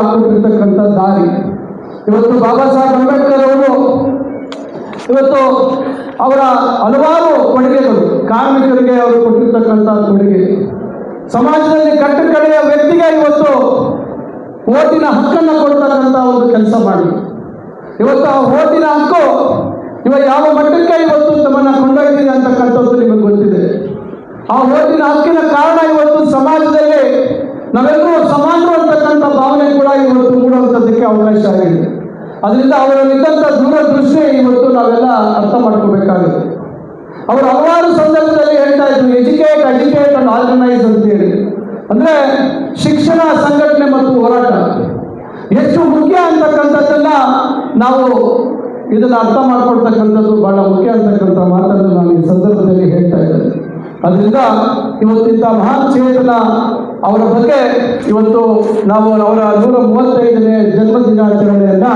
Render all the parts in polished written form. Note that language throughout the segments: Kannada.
ಹಾಕಿಟ್ಟಿರ್ತಕ್ಕಂಥ ದಾರಿ. ಇವತ್ತು ಬಾಬಾ ಸಾಹೇಬ್ ಅಂಬೇಡ್ಕರ್ ಅವರು ಇವತ್ತು ಅವರ ಹಲವಾರು ಕೊಡುಗೆಗಳು, ಕಾರ್ಮಿಕರಿಗೆ ಅವರು ಕೊಟ್ಟಿರ್ತಕ್ಕಂಥ ಕೊಡುಗೆ, ಸಮಾಜದಲ್ಲಿ ಕಟ್ಟಕಡೆಯ ವ್ಯಕ್ತಿಗೆ ಇವತ್ತು ಓಟಿನ ಹಕ್ಕನ್ನು ಕೊಡ್ತಕ್ಕಂಥ ಒಂದು ಕೆಲಸ ಮಾಡಿ ಇವತ್ತು ಆ ಓಟಿನ ಹಕ್ಕು ಯಾವ ಮಟ್ಟಕ್ಕೆ ಇವತ್ತು ತಮ್ಮನ್ನು ಕೊಂಡೊಯ್ದಿದೆ ಅಂತಕ್ಕಂಥದ್ದು ನಿಮಗೆ ಗೊತ್ತಿದೆ. ಆ ಓಟಿನ ಹಕ್ಕಿನ ಕಾರಣ ಇವತ್ತು ಸಮಾಜದಲ್ಲಿ ನಾವೆಲ್ಲರೂ ಸಮಾನರು ಅಂತಕ್ಕಂಥ ಭಾವನೆ ಕೂಡ ಇವತ್ತು ಮೂಡುವಂಥದ್ದಕ್ಕೆ ಅವಕಾಶ ಆಗಿದೆ. ಅದರಿಂದ ಅವರಲ್ಲಿದ್ದಂಥ ದೂರದೃಷ್ಟಿ ಇವತ್ತು ನಾವೆಲ್ಲ ಅರ್ಥ ಮಾಡ್ಕೋಬೇಕಾಗುತ್ತೆ. ಅವರು ಹಲವಾರು ಸಂದರ್ಭದಲ್ಲಿ ಹೇಳ್ತಾ ಇದ್ರು, ಎಜುಕೇಟ್ ಅಂಡ್ ಆರ್ಗನೈಸ್ ಅಂತೇಳಿ. ಅಂದರೆ ಶಿಕ್ಷಣ, ಸಂಘಟನೆ ಮತ್ತು ಹೋರಾಟ ಎಷ್ಟು ಮುಖ್ಯ ಅಂತಕ್ಕಂಥದ್ದನ್ನ ನಾವು ಇದನ್ನು ಅರ್ಥ ಮಾಡ್ಕೊಳ್ತಕ್ಕಂಥದ್ದು ಬಹಳ ಮುಖ್ಯ ಅಂತಕ್ಕಂಥ ಮಾತನ್ನು ನಾನು ಈ ಸಂದರ್ಭದಲ್ಲಿ ಹೇಳ್ತಾ ಇದ್ದೇನೆ. ಅದರಿಂದ ಇವತ್ತಿಂಥ ಮಹಾನ್ ಚೇತನ ಅವರ ಬಗ್ಗೆ ಇವತ್ತು ನಾವು ಅವರ 135ನೇ ಜನ್ಮದಿನಾಚರಣೆಯನ್ನು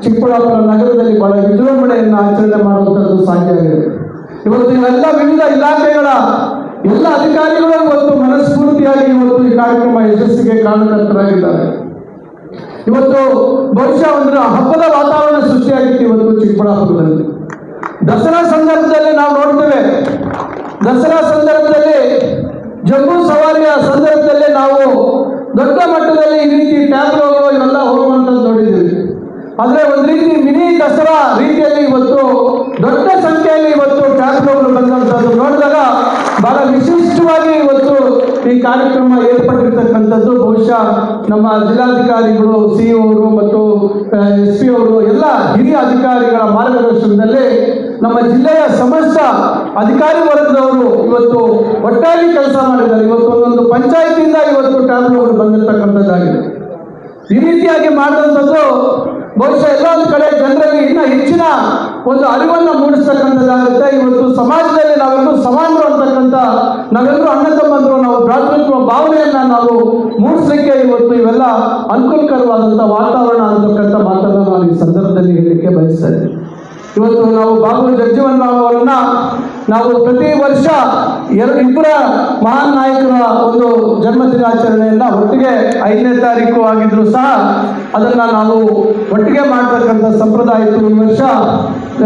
ಚಿಕ್ಕಬಳ್ಳಾಪುರ ನಗರದಲ್ಲಿ ಬಹಳ ವಿಜೃಂಭಣೆಯನ್ನು ಆಚರಣೆ ಮಾಡುವಂಥದ್ದು ಸಾಧ್ಯ ಆಗಿದೆ. ಇವತ್ತು ಇವೆಲ್ಲ ವಿವಿಧ ಇಲಾಖೆಗಳ ಎಲ್ಲ ಅಧಿಕಾರಿಗಳು ಇವತ್ತು ಮನಸ್ಫೂರ್ತಿಯಾಗಿ ಇವತ್ತು ಈ ಕಾರ್ಯಕ್ರಮ ಯಶಸ್ಸಿಗೆ ಕಾರಣಕರ್ತರಾಗಿದ್ದಾರೆ. ಇವತ್ತು ಬಹುಶಃ ಒಂದು ಹಬ್ಬದ ವಾತಾವರಣ ಸೃಷ್ಟಿಯಾಗಿತ್ತು ಇವತ್ತು ಚಿಕ್ಕಬಳ್ಳಾಪುರದಲ್ಲಿ. ದಸರಾ ಸಂದರ್ಭದಲ್ಲಿ ನಾವು ನೋಡ್ತೇವೆ, ದಸರಾ ಸಂದರ್ಭದಲ್ಲಿ ಜಂಬೂ ಸವಾರಿಯ ಸಂದರ್ಭದಲ್ಲಿ ನಾವು ದೊಡ್ಡ ಮಟ್ಟದಲ್ಲಿ ಈ ರೀತಿ ಟ್ಯಾಬ್ಲೋಗಳು ಇವೆಲ್ಲ ಹೋಗುವಂಥದ್ದು ನೋಡಿದ್ದೀವಿ. ಆದರೆ ಒಂದು ರೀತಿ ಮಿನಿ ದಸರಾ ರೀತಿಯಲ್ಲಿ ಇವತ್ತು ದೊಡ್ಡ ಸಂಖ್ಯೆಯಲ್ಲಿ ಇವತ್ತು ಟ್ಯಾಬ್ಲೋಗಳು ಬಂದಂಥದ್ದು ನೋಡಿದಾಗ ಬಹಳ ವಿಶಿಷ್ಟವಾಗಿ ಇವತ್ತು ಈ ಕಾರ್ಯಕ್ರಮ ಏರ್ಪಟ್ಟಿರ್ತಕ್ಕಂಥದ್ದು ಬಹುಶಃ ನಮ್ಮ ಜಿಲ್ಲಾಧಿಕಾರಿಗಳು, CO ಅವರು ಮತ್ತು SP ಅವರು ಎಲ್ಲ ಹಿರಿಯ ಅಧಿಕಾರಿಗಳ ಮಾರ್ಗದರ್ಶನದಲ್ಲಿ ನಮ್ಮ ಜಿಲ್ಲೆಯ ಸಮಸ್ತ ಅಧಿಕಾರಿ ವರ್ಗದವರು ಇವತ್ತು ಒಟ್ಟಾಗಿ ಕೆಲಸ ಮಾಡಿದ್ದಾರೆ. ಇವತ್ತು ಒಂದೊಂದು ಪಂಚಾಯತಿಯಿಂದ ಇವತ್ತು ಟ್ಯಾಬ್ಲೋಗಳು ಬಂದಿರತಕ್ಕಂಥದ್ದಾಗಿದೆ. ಈ ರೀತಿಯಾಗಿ ಮಾಡಿದಂಥದ್ದು ಬಹುಶಃ ಎಲ್ಲೊಂದು ಕಡೆ ಜನರಲ್ಲಿ ಇನ್ನೂ ಹೆಚ್ಚಿನ ಒಂದು ಅರಿವನ್ನು ಮೂಡಿಸ್ತಕ್ಕಂಥದ್ದಾಗುತ್ತೆ. ಇವತ್ತು ಸಮಾಜದಲ್ಲಿ ನಾವೆಲ್ಲರೂ ಸಮಾನರು ಅಂತಕ್ಕಂಥ, ನಾವೆಲ್ಲರೂ ಅಣ್ಣ ತಮ್ಮಂದರು, ನಾವು ಭ್ರಾತೃತ್ವ ಭಾವನೆಯನ್ನು ನಾವು ಮೂಡಿಸ್ಲಿಕ್ಕೆ ಇವತ್ತು ಇವೆಲ್ಲ ಅನುಕೂಲಕರವಾದಂಥ ವಾತಾವರಣ ಅಂತಕ್ಕಂಥ ಮಾತನ್ನು ನಾನು ಈ ಸಂದರ್ಭದಲ್ಲಿ ಹೇಳಲಿಕ್ಕೆ ಬಯಸ್ತಾ ಇದ್ದೀನಿ. ಇವತ್ತು ನಾವು ಬಾಬು ಜಗಜೀವನ್ ರಾಮ್ ಅವರನ್ನ ನಾವು ಪ್ರತಿ ವರ್ಷ ಇಬ್ಬರ ಮಹಾನ್ ನಾಯಕರ ಒಂದು ಜನ್ಮದಿನಾಚರಣೆಯನ್ನು ಒಟ್ಟಿಗೆ 5ನೇ ತಾರೀಕು ಆಗಿದ್ರು ಸಹ ಅದನ್ನು ನಾವು ಒಟ್ಟಿಗೆ ಮಾಡ್ತಕ್ಕಂಥ ಸಂಪ್ರದಾಯ ಇತ್ತು. ಈ ವರ್ಷ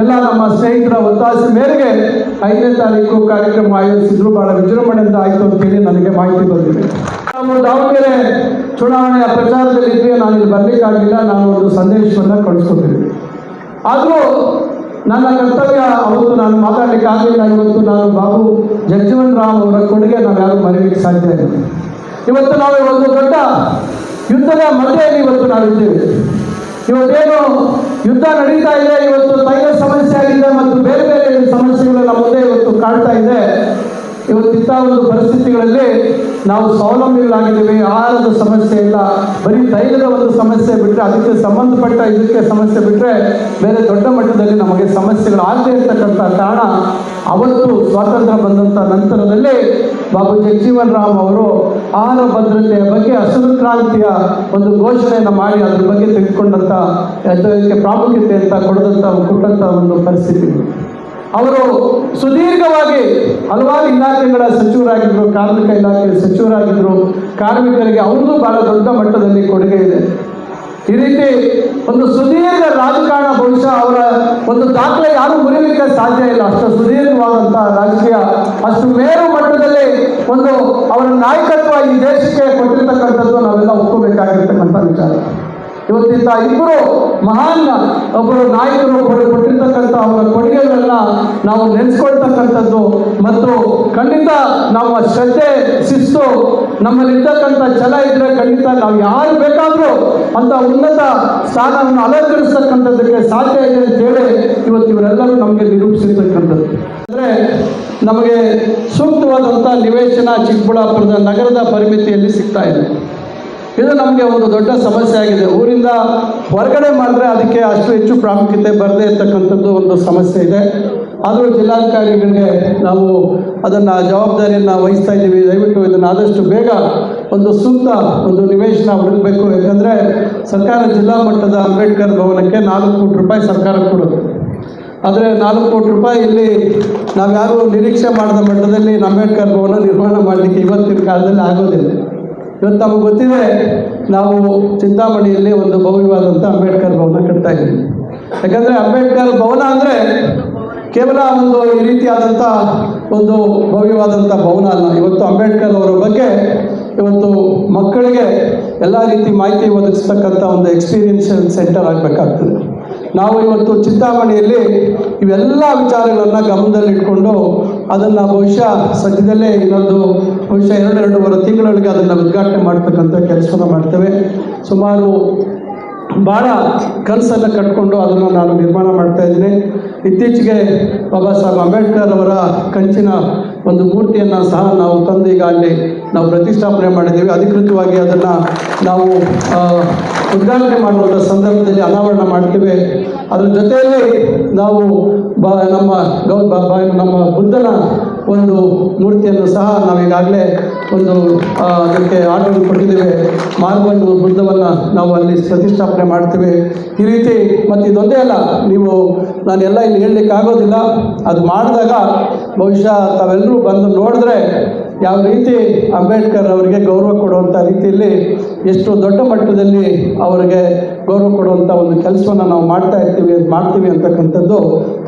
ಎಲ್ಲ ನಮ್ಮ ಸ್ನೇಹಿತರ ಒತ್ತಾಸೆ ಮೇರೆಗೆ 5ನೇ ತಾರೀಕು ಕಾರ್ಯಕ್ರಮ ಆಯೋಜಿಸಿದ್ರು. ಬಹಳ ವಿಜೃಂಭಣೆಯಿಂದ ಆಯಿತು ಅಂತೇಳಿ ನನಗೆ ಮಾಹಿತಿ ಬಂದಿದೆ. ನಾವು ದಾವಣಗೆರೆ ಚುನಾವಣೆಯ ಪ್ರಚಾರದಲ್ಲಿದ್ದರೆ ನಾನು ಇಲ್ಲಿ ಬರಲಿಕ್ಕಾಗಲಿಲ್ಲ. ನಾನು ಒಂದು ಸಂದೇಶವನ್ನು ಕಳಿಸ್ಕೊಟ್ಟಿದ್ದೆ. ಆದರೂ ನನ್ನ ಕರ್ತವ್ಯ ಅವತ್ತು ನಾನು ಮಾತಾಡಲಿಕ್ಕೆ ಆಗಲಿಲ್ಲ. ಇವತ್ತು ನಾನು ಬಾಬು ಜಗಜೀವನ್ ರಾಮ್ ಅವರ ಕೊಡುಗೆ ನಾವು ಯಾರು ಮರೆಯಲಿಕ್ಕೆ ಸಾಧ್ಯ ಇಲ್ಲ. ಇವತ್ತು ನಾವು ಒಂದು ದೊಡ್ಡ ಯುದ್ಧದ ಮಧ್ಯೆಯಲ್ಲಿ ಇವತ್ತು ನಾವಿದ್ದೇವೆ. ಇವತ್ತೇನು ಯುದ್ಧ ನಡೀತಾ ಇದೆ, ಇವತ್ತು ತೈಲ ಸಮಸ್ಯೆ ಆಗಿದೆ ಮತ್ತು ಬೇರೆ ಬೇರೆ ಸಮಸ್ಯೆಗಳು ನಮ್ಮ ಮುಂದೆ ಇವತ್ತು ಕಾಡ್ತಾ ಇದೆ. ಇವತ್ತಿಂಥ ಒಂದು ಪರಿಸ್ಥಿತಿಗಳಲ್ಲಿ ನಾವು ಸ್ವಾವಲಂಬಿಗಳಾಗಿದ್ದೇವೆ. ಆಹಾರದ ಸಮಸ್ಯೆ ಇಲ್ಲ, ಬರೀ ತೈಲದ ಒಂದು ಸಮಸ್ಯೆ ಬಿಟ್ಟರೆ, ಅದಕ್ಕೆ ಸಂಬಂಧಪಟ್ಟ ಇದಕ್ಕೆ ಸಮಸ್ಯೆ ಬಿಟ್ಟರೆ ಬೇರೆ ದೊಡ್ಡ ಮಟ್ಟದಲ್ಲಿ ನಮಗೆ ಸಮಸ್ಯೆಗಳು ಆಗದೇ ಇರ್ತಕ್ಕಂಥ ಕಾರಣ ಅವತ್ತು ಸ್ವಾತಂತ್ರ್ಯ ಬಂದಂಥ ನಂತರದಲ್ಲಿ ಬಾಬು ಜಗಜೀವನ್ ರಾಮ್ ಅವರು ಆಹಾರ ಭದ್ರತೆಯ ಬಗ್ಗೆ ಹಸಿರು ಕ್ರಾಂತಿಯ ಒಂದು ಘೋಷಣೆಯನ್ನು ಮಾಡಿ ಅದ್ರ ಬಗ್ಗೆ ತೆಗೆದುಕೊಂಡಂಥ ಅದಕ್ಕೆ ಪ್ರಾಮುಖ್ಯತೆ ಅಂತ ಕೊಟ್ಟಂಥ ಒಂದು ಪರಿಸ್ಥಿತಿ. ಅವರು ಸುದೀರ್ಘವಾಗಿ ಹಲವಾರು ಇಲಾಖೆಗಳ ಸಚಿವರಾಗಿದ್ದರು, ಕಾರ್ಮಿಕ ಇಲಾಖೆ ಸಚಿವರಾಗಿದ್ದರು. ಕಾರ್ಮಿಕರಿಗೆ ಅವ್ರದ್ದು ಬಹಳ ದೊಡ್ಡ ಮಟ್ಟದಲ್ಲಿ ಕೊಡುಗೆ ಇದೆ. ಈ ರೀತಿ ಒಂದು ಸುದೀರ್ಘ ರಾಜಕಾರಣ ಬಹುಶಃ ಅವರ ಒಂದು ದಾಖಲೆ ಯಾರೂ ಮುರಿಲಿಕ್ಕೆ ಸಾಧ್ಯ ಇಲ್ಲ. ಅಷ್ಟು ಸುದೀರ್ಘವಾದಂಥ ರಾಜಕೀಯ, ಅಷ್ಟು ಮೇರು ಮಟ್ಟದಲ್ಲಿ ಒಂದು ಅವರ ನಾಯಕತ್ವ ಈ ದೇಶಕ್ಕೆ ಕೊಟ್ಟಿರ್ತಕ್ಕಂಥದ್ದು ನಾವೆಲ್ಲ ಒಪ್ಕೋಬೇಕಾಗಿರ್ತಕ್ಕಂಥ ವಿಚಾರ. ಇವತ್ತಿಂದ ಇಬ್ಬರು ಮಹಾನ್ ಒಬ್ಬರು ನಾಯಕರು ಕೊಟ್ಟಿರ್ತಕ್ಕಂಥ ಅವರ ಕೊಡುಗೆಗಳನ್ನ ನಾವು ನೆನೆಸ್ಕೊಳ್ತಕ್ಕಂಥದ್ದು ಮತ್ತು ಖಂಡಿತ ನಾವು ಶ್ರದ್ಧೆ, ಶಿಸ್ತು ನಮ್ಮಲ್ಲಿರ್ತಕ್ಕಂಥ ಛಲ ಇದ್ದರೆ ಖಂಡಿತ ನಾವು ಯಾರು ಬೇಕಾದರೂ ಅಂತ ಉನ್ನತ ಸ್ಥಾನವನ್ನು ಅಲಂಕರಿಸ್ತಕ್ಕಂಥದ್ದಕ್ಕೆ ಸಾಧ್ಯ ಇದೆ ಅಂತೇಳಿ ಇವತ್ತು ಇವರೆಲ್ಲರೂ ನಮಗೆ ನಿರೂಪಿಸಿರ್ತಕ್ಕಂಥದ್ದು. ಅಂದರೆ ನಮಗೆ ಸೂಕ್ತವಾದಂಥ ನಿವೇಶನ ಚಿಕ್ಕಬಳ್ಳಾಪುರದ ನಗರದ ಪರಿಮಿತಿಯಲ್ಲಿ ಸಿಗ್ತಾ ಇದೆ. ಇದು ನಮಗೆ ಒಂದು ದೊಡ್ಡ ಸಮಸ್ಯೆ ಆಗಿದೆ. ಊರಿಂದ ಹೊರಗಡೆ ಮಾಡಿದ್ರೆ ಅದಕ್ಕೆ ಅಷ್ಟು ಹೆಚ್ಚು ಪ್ರಾಮುಖ್ಯತೆ ಬರದೇ ಇರತಕ್ಕಂಥದ್ದು ಒಂದು ಸಮಸ್ಯೆ ಇದೆ. ಆದರೂ ಜಿಲ್ಲಾಧಿಕಾರಿಗಳಿಗೆ ನಾವು ಅದನ್ನು ಜವಾಬ್ದಾರಿಯನ್ನು ವಹಿಸ್ತಾ ಇದ್ದೀವಿ. ದಯವಿಟ್ಟು ಇದನ್ನು ಆದಷ್ಟು ಬೇಗ ಒಂದು ಸೂಕ್ತ ಒಂದು ನಿವೇಶನ ಹುಡುಕಬೇಕು. ಯಾಕಂದರೆ ಸರ್ಕಾರ ಜಿಲ್ಲಾ ಮಟ್ಟದ ಅಂಬೇಡ್ಕರ್ ಭವನಕ್ಕೆ 4 ಕೋಟಿ ರೂಪಾಯಿ ಸರ್ಕಾರ ಕೊಡೋದು. ಆದರೆ 4 ಕೋಟಿ ರೂಪಾಯಿ ಇಲ್ಲಿ ನಾವು ಯಾರು ನಿರೀಕ್ಷೆ ಮಾಡಿದ ಮಟ್ಟದಲ್ಲಿ ಅಂಬೇಡ್ಕರ್ ಭವನ ನಿರ್ಮಾಣ ಮಾಡಲಿಕ್ಕೆ ಇವತ್ತಿನ ಕಾಲದಲ್ಲಿ ಆಗೋದಿಲ್ಲ. ಇವತ್ತು ನಮಗೆ ಗೊತ್ತಿದೆ, ನಾವು ಚಿಂತಾಮಣಿಯಲ್ಲಿ ಒಂದು ಭವ್ಯವಾದಂಥ ಅಂಬೇಡ್ಕರ್ ಭವನ ಕಟ್ತಾ ಇದ್ದೀವಿ. ಯಾಕಂದರೆ ಅಂಬೇಡ್ಕರ್ ಭವನ ಅಂದರೆ ಕೇವಲ ಒಂದು ಈ ರೀತಿಯಾದಂಥ ಒಂದು ಭವ್ಯವಾದಂಥ ಭವನ ಅಲ್ಲ. ಇವತ್ತು ಅಂಬೇಡ್ಕರ್ ಅವರ ಬಗ್ಗೆ ಇವತ್ತು ಮಕ್ಕಳಿಗೆ ಎಲ್ಲ ರೀತಿ ಮಾಹಿತಿ ಒದಗಿಸ್ತಕ್ಕಂಥ ಒಂದು ಎಕ್ಸ್ಪೀರಿಯನ್ಷಿಯಲ್ ಸೆಂಟರ್ ಆಗಬೇಕಾಗ್ತದೆ. ನಾವು ಇವತ್ತು ಚಿಂತಾಮಣಿಯಲ್ಲಿ ಇವೆಲ್ಲ ವಿಚಾರಗಳನ್ನು ಗಮನದಲ್ಲಿಟ್ಕೊಂಡು ಅದನ್ನು ಬಹುಶಃ ಸದ್ಯದಲ್ಲೇ ಬಹುಶಃ 2-2.5 ತಿಂಗಳೊಳಗೆ ಅದನ್ನು ಉದ್ಘಾಟನೆ ಮಾಡ್ತಕ್ಕಂಥ ಕೆಲಸವನ್ನು ಮಾಡ್ತೇವೆ. ಸುಮಾರು ಭಾಳ ಕನಸನ್ನು ಕಟ್ಕೊಂಡು ಅದನ್ನು ನಾನು ನಿರ್ಮಾಣ ಮಾಡ್ತಾ ಇದ್ದೀನಿ. ಇತ್ತೀಚೆಗೆ ಬಾಬಾ ಸಾಹೇಬ್ ಅಂಬೇಡ್ಕರ್ ಅವರ ಕಂಚಿನ ಒಂದು ಮೂರ್ತಿಯನ್ನು ಸಹ ನಾವು ತಂದು ಈಗ ಅಲ್ಲಿ ನಾವು ಪ್ರತಿಷ್ಠಾಪನೆ ಮಾಡಿದ್ದೀವಿ. ಅಧಿಕೃತವಾಗಿ ಅದನ್ನು ನಾವು ಉದ್ಘಾಟನೆ ಮಾಡುವಂಥ ಸಂದರ್ಭದಲ್ಲಿ ಅನಾವರಣ ಮಾಡ್ತೇವೆ. ಅದರ ಜೊತೆಯಲ್ಲಿ ನಾವು ನಮ್ಮ ಬುದ್ಧನ ಒಂದು ಮೂರ್ತಿಯನ್ನು ಸಹ ನಾವೀಗಾಗಲೇ ಅದಕ್ಕೆ ಆರ್ಡರ್ ಕೊಟ್ಟಿದ್ದೇವೆ. ಮಾರ್ಬಲ್ ಬುದ್ಧವನ್ನು ನಾವು ಅಲ್ಲಿ ಪ್ರತಿಷ್ಠಾಪನೆ ಮಾಡ್ತೇವೆ. ಈ ರೀತಿ ಮತ್ತು ಇದೊಂದೇ ಅಲ್ಲ, ನಾನೆಲ್ಲ ಇಲ್ಲಿ ಹೇಳಲಿಕ್ಕೆ ಆಗೋದಿಲ್ಲ. ಅದು ಮಾಡಿದಾಗ ಬಹುಶಃ ತಾವೆಲ್ಲರೂ ಬಂದು ನೋಡಿದ್ರೆ ಯಾವ ರೀತಿ ಅಂಬೇಡ್ಕರ್ ಅವರಿಗೆ ಗೌರವ ಕೊಡುವಂಥ ರೀತಿಯಲ್ಲಿ ಎಷ್ಟು ದೊಡ್ಡ ಮಟ್ಟದಲ್ಲಿ ಅವರಿಗೆ ಗೌರವ ಕೊಡುವಂಥ ಒಂದು ಕೆಲಸವನ್ನು ನಾವು ಮಾಡ್ತೀವಿ ಅಂತಕ್ಕಂಥದ್ದು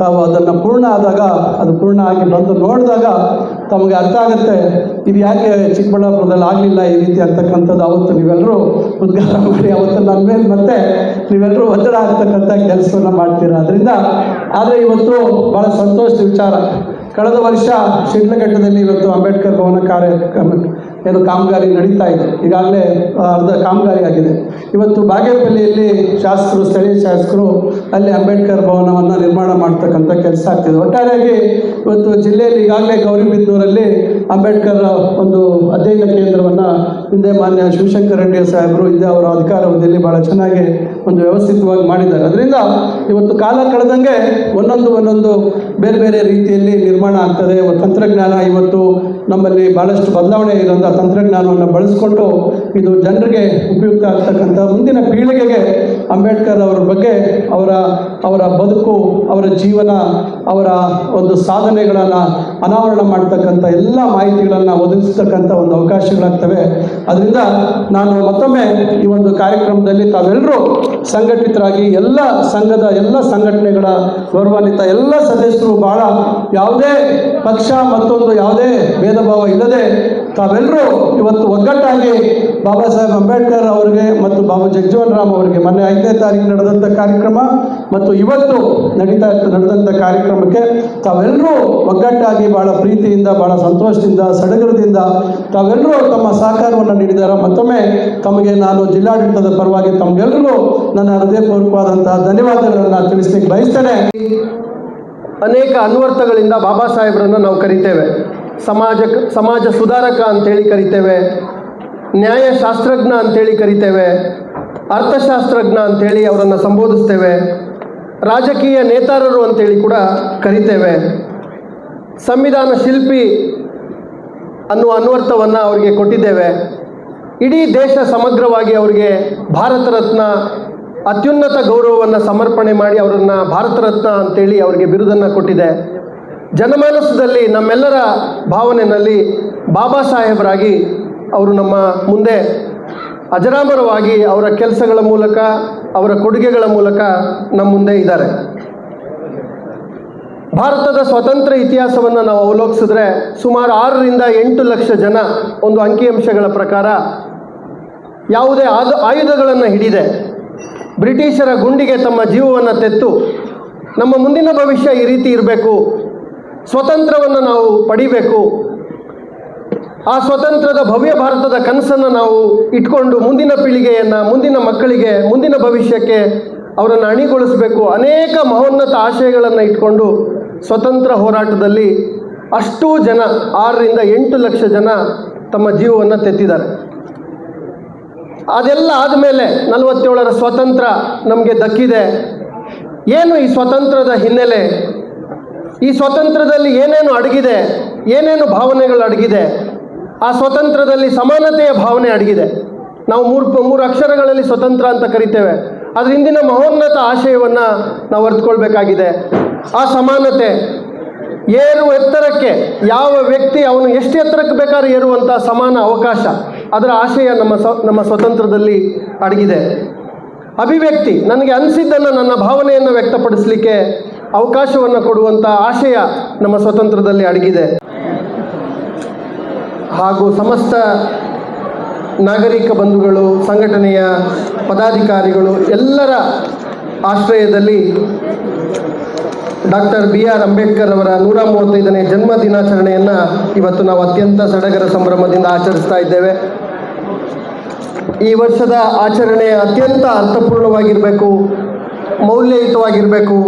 ತಾವು ಅದನ್ನು ಪೂರ್ಣ ಆದಾಗ, ಅದು ಪೂರ್ಣ ಆಗಿ ಬಂದು ನೋಡಿದಾಗ ತಮಗೆ ಅರ್ಥ ಆಗುತ್ತೆ ಇದು ಯಾಕೆ ಚಿಕ್ಕಬಳ್ಳಾಪುರದಲ್ಲಿ ಆಗಲಿಲ್ಲ ಈ ರೀತಿ ಅಂತಕ್ಕಂಥದ್ದು. ಅವತ್ತು ನೀವೆಲ್ಲರೂ ಉದ್ಘಾಟನೆ ಮಾಡಿ ಅವತ್ತು ನನ್ನ ಮೇಲೆ ಮತ್ತೆ ನೀವೆಲ್ಲರೂ ಒತ್ತಡ ಆಗ್ತಕ್ಕಂಥ ಕೆಲಸವನ್ನು ಮಾಡ್ತೀರಾ. ಅದರಿಂದ ಆದರೆ ಇವತ್ತು ಭಾಳ ಸಂತೋಷದ ವಿಚಾರ, ಕಳೆದ ವರ್ಷ ಶಿಡ್ಲಘಟ್ಟದಲ್ಲಿ ಇವತ್ತು ಅಂಬೇಡ್ಕರ್ ಭವನ ಕಾಮಗಾರಿ ನಡೀತಾ ಇದೆ. ಈಗಾಗಲೇ ಅರ್ಧ ಕಾಮಗಾರಿ ಆಗಿದೆ. ಇವತ್ತು ಬಾಗೇಪಲ್ಲಿಯಲ್ಲಿ ಸ್ಥಳೀಯ ಶಾಸಕರು ಅಲ್ಲಿ ಅಂಬೇಡ್ಕರ್ ಭವನವನ್ನು ನಿರ್ಮಾಣ ಮಾಡ್ತಕ್ಕಂಥ ಕೆಲಸ ಆಗ್ತಿದೆ. ಒಟ್ಟಾರೆಯಾಗಿ ಇವತ್ತು ಜಿಲ್ಲೆಯಲ್ಲಿ ಈಗಾಗಲೇ ಗೌರಿಬಿದನೂರಲ್ಲಿ ಅಂಬೇಡ್ಕರ್ ಒಂದು ಅಧ್ಯಯನ ಕೇಂದ್ರವನ್ನು ಹಿಂದೆ ಮಾನ್ಯ ಶಿವಶಂಕರ ರೆಡ್ಡಿ ಸಾಹೇಬರು ಹಿಂದೆ ಅವರ ಅಧಿಕಾರಾವಧಿಯಲ್ಲಿ ಭಾಳ ಚೆನ್ನಾಗಿ ಒಂದು ವ್ಯವಸ್ಥಿತವಾಗಿ ಮಾಡಿದ್ದಾರೆ. ಅದರಿಂದ ಇವತ್ತು ಕಾಲ ಕಳೆದಂಗೆ ಒಂದೊಂದು ಬೇರೆ ಬೇರೆ ರೀತಿಯಲ್ಲಿ ನಿರ್ಮಾಣ ಆಗ್ತದೆ. ತಂತ್ರಜ್ಞಾನ ಇವತ್ತು ನಮ್ಮಲ್ಲಿ ಭಾಳಷ್ಟು ಬದಲಾವಣೆ ಇರೋಂಥ ತಂತ್ರಜ್ಞಾನವನ್ನು ಬಳಸ್ಕೊಂಡು ಇದು ಜನರಿಗೆ ಉಪಯುಕ್ತ ಆಗ್ತಕ್ಕಂಥ ಮುಂದಿನ ಪೀಳಿಗೆಗೆ ಅಂಬೇಡ್ಕರ್ ಅವರ ಬಗ್ಗೆ ಅವರ ಬದುಕು, ಅವರ ಜೀವನ, ಅವರ ಒಂದು ಸಾಧನೆಗಳನ್ನು ಅನಾವರಣ ಮಾಡ್ತಕ್ಕಂಥ ಎಲ್ಲ ಮಾಹಿತಿಗಳನ್ನು ಒದಗಿಸ್ತಕ್ಕಂಥ ಒಂದು ಅವಕಾಶಗಳಾಗ್ತವೆ. ಅದರಿಂದ ನಾನು ಮತ್ತೊಮ್ಮೆ ಈ ಒಂದು ಕಾರ್ಯಕ್ರಮದಲ್ಲಿ ತಾವೆಲ್ಲರೂ ಸಂಘಟಿತರಾಗಿ ಎಲ್ಲ ಸಂಘದ ಎಲ್ಲ ಸಂಘಟನೆಗಳ ಗೌರವಾನ್ವಿತ ಎಲ್ಲ ಸದಸ್ಯರು ಭಾಳ ಯಾವುದೇ ಪಕ್ಷ ಮತ್ತೊಂದು ಯಾವುದೇ ಭೇದ ಭಾವ ಇಲ್ಲದೆ ತಾವೆಲ್ಲರೂ ಇವತ್ತು ಒಗ್ಗಟ್ಟಾಗಿ ಬಾಬಾ ಸಾಹೇಬ್ ಅಂಬೇಡ್ಕರ್ ಅವರಿಗೆ ಮತ್ತು ಬಾಬಾ ಜಗಜೀವನ್ ರಾಮ್ ಅವರಿಗೆ ಮೊನ್ನೆ 5ನೇ ತಾರೀಕು ನಡೆದಂಥ ಕಾರ್ಯಕ್ರಮ ಮತ್ತು ಇವತ್ತು ನಡೆದಂಥ ಕಾರ್ಯಕ್ರಮಕ್ಕೆ ತಾವೆಲ್ಲರೂ ಒಗ್ಗಟ್ಟಾಗಿ ಭಾಳ ಪ್ರೀತಿಯಿಂದ, ಭಾಳ ಸಂತೋಷದಿಂದ, ಸಡಗರದಿಂದ ತಾವೆಲ್ಲರೂ ತಮ್ಮ ಸಹಕಾರವನ್ನು ನೀಡಿದ್ದಾರೆ. ಮತ್ತೊಮ್ಮೆ ತಮಗೆ ನಾನು ಜಿಲ್ಲಾಡಳಿತದ ಪರವಾಗಿ ತಮಗೆಲ್ಲರಿಗೂ ನನ್ನ ಹೃದಯಪೂರ್ವಕವಾದಂತಹ ಧನ್ಯವಾದಗಳನ್ನು ತಿಳಿಸ್ಲಿಕ್ಕೆ ಬಯಸ್ತೇನೆ. ಅನೇಕ ಅನ್ವರ್ಥಗಳಿಂದ ಬಾಬಾ ಸಾಹೇಬರನ್ನು ನಾವು ಕರಿತೇವೆ. ಸಮಾಜ ಸುಧಾರಕ ಅಂತೇಳಿ ಕರಿತೇವೆ, ನ್ಯಾಯಶಾಸ್ತ್ರಜ್ಞ ಅಂತೇಳಿ ಕರಿತೇವೆ, ಅರ್ಥಶಾಸ್ತ್ರಜ್ಞ ಅಂತೇಳಿ ಅವರನ್ನು ಸಂಬೋಧಿಸ್ತೇವೆ, ರಾಜಕೀಯ ನೇತಾರರು ಅಂತೇಳಿ ಕೂಡ ಕರಿತೇವೆ. ಸಂವಿಧಾನ ಶಿಲ್ಪಿ ಅನ್ನುವ ಅನ್ವರ್ಥವನ್ನು ಅವರಿಗೆ ಕೊಟ್ಟಿದ್ದೇವೆ. ಇಡೀ ದೇಶ ಸಮಗ್ರವಾಗಿ ಅವರಿಗೆ ಭಾರತ ರತ್ನ ಅತ್ಯುನ್ನತ ಗೌರವವನ್ನು ಸಮರ್ಪಣೆ ಮಾಡಿ ಅವರನ್ನು ಭಾರತ ರತ್ನ ಅಂತೇಳಿ ಅವರಿಗೆ ಬಿರುದನ್ನು ಕೊಟ್ಟಿದೆ. ಜನಮಾನಸದಲ್ಲಿ ನಮ್ಮೆಲ್ಲರ ಭಾವನೆಯಲ್ಲಿ ಬಾಬಾ ಸಾಹೇಬರಾಗಿ ಅವರು ನಮ್ಮ ಮುಂದೆ ಅಜರಾಮರವಾಗಿ ಅವರ ಕೆಲಸಗಳ ಮೂಲಕ, ಅವರ ಕೊಡುಗೆಗಳ ಮೂಲಕ ನಮ್ಮ ಮುಂದೆ ಇದ್ದಾರೆ. ಭಾರತದ ಸ್ವತಂತ್ರ ಇತಿಹಾಸವನ್ನು ನಾವು ಅವಲೋಕಿಸಿದ್ರೆ ಸುಮಾರು 6ರಿಂದ 8 ಲಕ್ಷ ಜನ ಒಂದು ಅಂಕಿಅಂಶಗಳ ಪ್ರಕಾರ ಯಾವುದೇ ಆಯುಧಗಳನ್ನು ಹಿಡಿದೆ ಬ್ರಿಟಿಷರ ಗುಂಡಿಗೆ ತಮ್ಮ ಜೀವವನ್ನು ತೆತ್ತು ನಮ್ಮ ಮುಂದಿನ ಭವಿಷ್ಯ ಈ ರೀತಿ ಇರಬೇಕು, ಸ್ವತಂತ್ರವನ್ನು ನಾವು ಪಡಿಬೇಕು, ಆ ಸ್ವತಂತ್ರದ ಭವ್ಯ ಭಾರತದ ಕನಸನ್ನು ನಾವು ಇಟ್ಕೊಂಡು ಮುಂದಿನ ಪೀಳಿಗೆಯನ್ನು, ಮುಂದಿನ ಮಕ್ಕಳಿಗೆ, ಮುಂದಿನ ಭವಿಷ್ಯಕ್ಕೆ ಅವರನ್ನು ಅಣಿಗೊಳಿಸಬೇಕು. ಅನೇಕ ಮಹೋನ್ನತ ಆಶಯಗಳನ್ನು ಇಟ್ಕೊಂಡು ಸ್ವತಂತ್ರ ಹೋರಾಟದಲ್ಲಿ ಅಷ್ಟೂ ಜನ 6ರಿಂದ 8 ಲಕ್ಷ ಜನ ತಮ್ಮ ಜೀವವನ್ನು ತೆತ್ತಿದ್ದಾರೆ. ಅದೆಲ್ಲ ಆದಮೇಲೆ 47ರ ಸ್ವಾತಂತ್ರ್ಯ ನಮಗೆ ದಕ್ಕಿದೆ. ಏನು ಈ ಸ್ವಾತಂತ್ರ್ಯದ ಹಿನ್ನೆಲೆ? ಈ ಸ್ವಾತಂತ್ರ್ಯದಲ್ಲಿ ಏನೇನು ಅಡಗಿದೆ, ಏನೇನು ಭಾವನೆಗಳು ಅಡಗಿದೆ? ಆ ಸ್ವಾತಂತ್ರ್ಯದಲ್ಲಿ ಸಮಾನತೆಯ ಭಾವನೆ ಅಡಗಿದೆ. ನಾವು ಮೂರು ಅಕ್ಷರಗಳಲ್ಲಿ ಸ್ವತಂತ್ರ ಅಂತ ಕರಿತೇವೆ. ಅದ್ರ ಹಿಂದಿನ ಮಹೋನ್ನತ ಆಶಯವನ್ನು ನಾವು ಅರ್ಥಕೊಳ್ಬೇಕಾಗಿದೆ. ಆ ಸಮಾನತೆ, ಎತ್ತರಕ್ಕೆ ಯಾವ ವ್ಯಕ್ತಿ ಅವನು ಎಷ್ಟು ಎತ್ತರಕ್ಕೆ ಬೇಕಾದ್ರೂ ಏರುವಂಥ ಸಮಾನ ಅವಕಾಶ, ಅದರ ಆಶಯ ನಮ್ಮ ಸ್ವತಂತ್ರದಲ್ಲಿ ಅಡಗಿದೆ. ಅಭಿವ್ಯಕ್ತಿ, ನನಗೆ ಅನಿಸಿದ್ದನ್ನು ನನ್ನ ಭಾವನೆಯನ್ನು ವ್ಯಕ್ತಪಡಿಸಲಿಕ್ಕೆ ಅವಕಾಶವನ್ನು ಕೊಡುವಂಥ ಆಶಯ ನಮ್ಮ ಸ್ವತಂತ್ರದಲ್ಲಿ ಅಡಗಿದೆ. ಹಾಗೂ ಸಮಸ್ತ ನಾಗರಿಕ ಬಂಧುಗಳು, ಸಂಘಟನೆಯ ಪದಾಧಿಕಾರಿಗಳು ಎಲ್ಲರ ಆಶ್ರಯದಲ್ಲಿ ಡಾಕ್ಟರ್ BR ಅಂಬೇಡ್ಕರ್ ಅವರ 135ನೇ ಜನ್ಮ ದಿನಾಚರಣೆಯನ್ನು ಇವತ್ತು ನಾವು ಅತ್ಯಂತ ಸಡಗರ ಸಂಭ್ರಮದಿಂದ ಆಚರಿಸ್ತಾ ಇದ್ದೇವೆ. ಈ ವರ್ಷದ ಆಚರಣೆ ಅತ್ಯಂತ ಅರ್ಥಪೂರ್ಣವಾಗಿರಬೇಕು, ಮೌಲ್ಯಯುತವಾಗಿರಬೇಕು.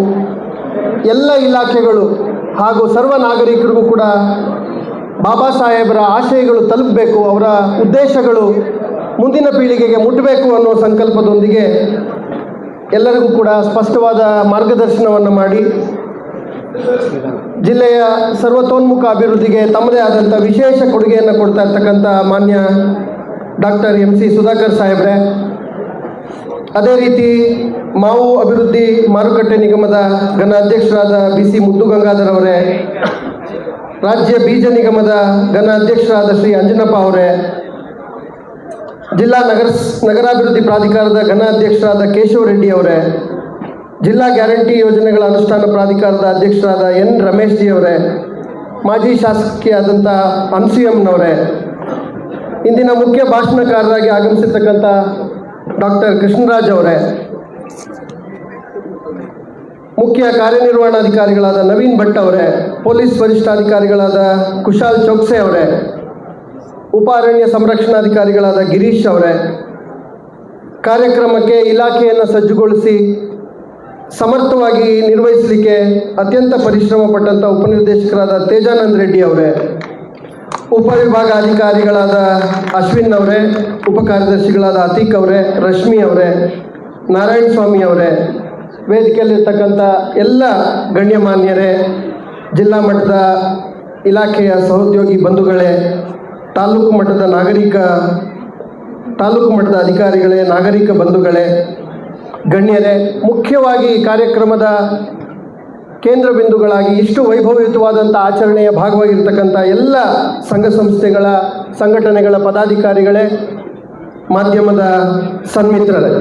ಎಲ್ಲ ಇಲಾಖೆಗಳು ಹಾಗೂ ಸರ್ವ ನಾಗರಿಕರಿಗೂ ಕೂಡ ಬಾಬಾ ಸಾಹೇಬರ ಆಶಯಗಳು ತಲುಪಬೇಕು, ಅವರ ಉದ್ದೇಶಗಳು ಮುಂದಿನ ಪೀಳಿಗೆಗೆ ಮುಟ್ಟಬೇಕು ಅನ್ನೋ ಸಂಕಲ್ಪದೊಂದಿಗೆ ಎಲ್ಲರಿಗೂ ಕೂಡ ಸ್ಪಷ್ಟವಾದ ಮಾರ್ಗದರ್ಶನವನ್ನು ಮಾಡಿ ಜಿಲ್ಲೆಯ ಸರ್ವತೋನ್ಮುಖ ಅಭಿವೃದ್ಧಿಗೆ ತಮ್ಮದೇ ಆದಂಥ ವಿಶೇಷ ಕೊಡುಗೆಯನ್ನು ಕೊಡ್ತಾ ಇರ್ತಕ್ಕಂಥ ಮಾನ್ಯ ಡಾಕ್ಟರ್ MC ಸುಧಾಕರ್ ಸಾಹೇಬ್ರೆ, ಅದೇ ರೀತಿ ಮಾವು ಅಭಿವೃದ್ಧಿ ಮಾರುಕಟ್ಟೆ ನಿಗಮದ ಘನ ಅಧ್ಯಕ್ಷರಾದ BC ಮುದ್ದುಗಂಗಾಧರ್ ಅವರೇ, ರಾಜ್ಯ ಬೀಜ ನಿಗಮದ ಘನ ಅಧ್ಯಕ್ಷರಾದ ಶ್ರೀ ಅಂಜನಪ್ಪ ಅವರೇ, ಜಿಲ್ಲಾ ನಗರಾಭಿವೃದ್ಧಿ ಪ್ರಾಧಿಕಾರದ ಘನ ಅಧ್ಯಕ್ಷರಾದ ಕೇಶವ ರೆಡ್ಡಿ ಅವರೇ, ಜಿಲ್ಲಾ ಗ್ಯಾರಂಟಿ ಯೋಜನೆಗಳ ಅನುಷ್ಠಾನ ಪ್ರಾಧಿಕಾರದ ಅಧ್ಯಕ್ಷರಾದ N ರಮೇಶ್ ಜಿ ಅವರೇ, ಮಾಜಿ ಶಾಸಕಿಯಾದಂಥ ಅನ್ಸೂಯಮ್ಮನವರೇ, ಇಂದಿನ ಮುಖ್ಯ ಭಾಷಣಕಾರರಾಗಿ ಆಗಮಿಸಿರ್ತಕ್ಕಂಥ ಡಾಕ್ಟರ್ ಕೃಷ್ಣರಾಜ್ ಅವರೇ, ಮುಖ್ಯ ಕಾರ್ಯನಿರ್ವಹಣಾಧಿಕಾರಿಗಳಾದ ನವೀನ್ ಭಟ್ ಅವರೇ, ಪೊಲೀಸ್ ವರಿಷ್ಠಾಧಿಕಾರಿಗಳಾದ ಕುಶಾಲ್ ಚೌಕ್ಸೆ ಅವರೇ, ಉಪ ಅರಣ್ಯ ಸಂರಕ್ಷಣಾಧಿಕಾರಿಗಳಾದ ಗಿರೀಶ್ ಅವರೇ, ಕಾರ್ಯಕ್ರಮಕ್ಕೆ ಇಲಾಖೆಯನ್ನು ಸಜ್ಜುಗೊಳಿಸಿ ಸಮರ್ಥವಾಗಿ ನಿರ್ವಹಿಸಲಿಕ್ಕೆ ಅತ್ಯಂತ ಪರಿಶ್ರಮ ಪಟ್ಟಂಥ ಉಪನಿರ್ದೇಶಕರಾದ ತೇಜಾನಂದ್ ರೆಡ್ಡಿ ಅವರೇ, ಉಪವಿಭಾಗಾಧಿಕಾರಿಗಳಾದ ಅಶ್ವಿನ್ ಅವರೇ, ಉಪ ಕಾರ್ಯದರ್ಶಿಗಳಾದ ಅತೀಕ್ ಅವರೇ, ರಶ್ಮಿ ಅವರೇ, ನಾರಾಯಣ ಸ್ವಾಮಿ ಅವರೇ, ವೇದಿಕೆಯಲ್ಲಿರ್ತಕ್ಕಂಥ ಎಲ್ಲ ಗಣ್ಯಮಾನ್ಯರೇ, ಜಿಲ್ಲಾ ಮಟ್ಟದ ಇಲಾಖೆಯ ಸಹೋದ್ಯೋಗಿ ಬಂಧುಗಳೇ, ತಾಲೂಕು ಮಟ್ಟದ ಅಧಿಕಾರಿಗಳೇ, ನಾಗರಿಕ ಬಂಧುಗಳೇ, ಗಣ್ಯರೇ, ಮುಖ್ಯವಾಗಿ ಕಾರ್ಯಕ್ರಮದ ಕೇಂದ್ರ ಬಿಂದುಗಳಾಗಿ ಇಷ್ಟು ವೈಭವಯುತವಾದಂಥ ಆಚರಣೆಯ ಭಾಗವಾಗಿರ್ತಕ್ಕಂಥ ಎಲ್ಲ ಸಂಘ ಸಂಸ್ಥೆಗಳ ಸಂಘಟನೆಗಳ ಪದಾಧಿಕಾರಿಗಳೇ, ಮಾಧ್ಯಮದ ಸನ್ಮಿತ್ರರೇ,